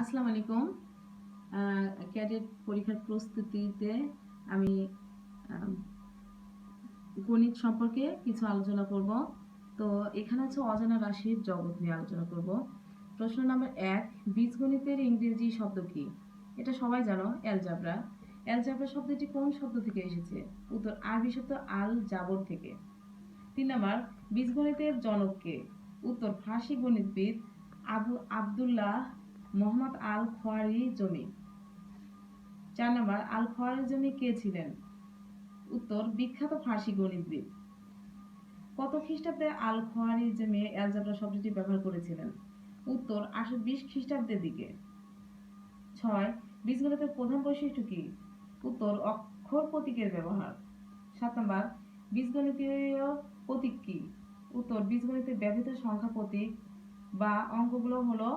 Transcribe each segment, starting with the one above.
আসসালামু আলাইকুম। ক্যাডেট পরীক্ষার প্রস্তুতিতে আমি আম, গণিত সম্পর্কে কিছু আলোচনা করব। তো এখানে হচ্ছে অজানা রাশির জগৎ নিয়ে আলোচনা করব। প্রশ্ন নম্বর 1, বীজগণিতের ইংরেজি শব্দ কি? এটা সবাই জানো, অ্যালজাবরা। অ্যালজাবরা শব্দটি কোন শব্দ থেকে এসেছে? উত্তর, আরবি শব্দ আল জাবর থেকে। 3 নম্বর, বীজগণিতের জনক কে? উত্তর, ফার্সি গণিতবিদ আবদুল্লাহ মোহাম্মদ আল খোয়ারিজমি। 4 নম্বর, আল খোয়ারিজমি কে ছিলেন? উত্তর, বিখ্যাত ফার্সি গণিতবিদ। কত খ্রিস্টাব্দে আল খোয়ারিজমি অ্যালজাবরা শব্দটি ব্যবহার করেছিলেন? উত্তর, 820 খ্রিস্টাব্দের দিকে। 6, বীজগণিতের প্রধান বৈশিষ্ট্য কি? উত্তর, অক্ষর প্রতীকের ব্যবহার। 7 নম্বর, বীজগণিতীয় প্রতীক কি? উত্তর, বীজগণিতে ব্যবহৃত সংখ্যা প্রতীক বা অঙ্কগুলো হলো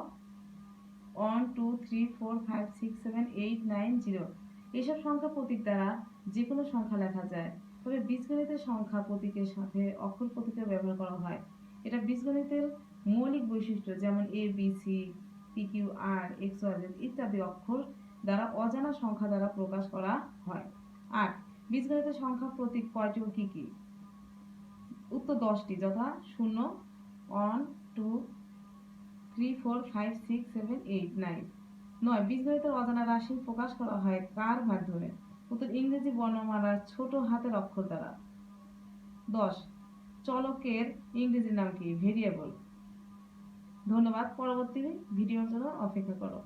1 2 3 4 5 6 7 8 9 0। এসব সংখ্যা প্রতীক দ্বারা যে কোনো সংখ্যা লেখা যায়। তবে বীজগণিতের সংখ্যা প্রতীকের সাথে অক্ষর প্রতীকের ব্যবহার করা হয়। এটা বীজগণিতের মৌলিক বৈশিষ্ট্য, যেমন A B C P Q R x Y Z ইত্যাদি অক্ষর দ্বারা অজানা সংখ্যা দ্বারা প্রকাশ করা হয়। 8, বীজগণিতের সংখ্যা প্রতীক কয়টি ও কি কি? উত্তর, 10টি, যথা 0 1 2 3 4 5 6 7 8 9। 9, বীজগণিতের অজানা রাশি প্রকাশ করা হয় কার মাধ্যমে? উত্তর, ইংরেজি বর্ণমালার ছোট হাতের অক্ষর দ্বারা। 10, চলকের ইংরেজি নাম কি? ভেরিয়েবল। ধন্যবাদ। পরবর্তী ভিডিওর জন্য অপেক্ষা করো।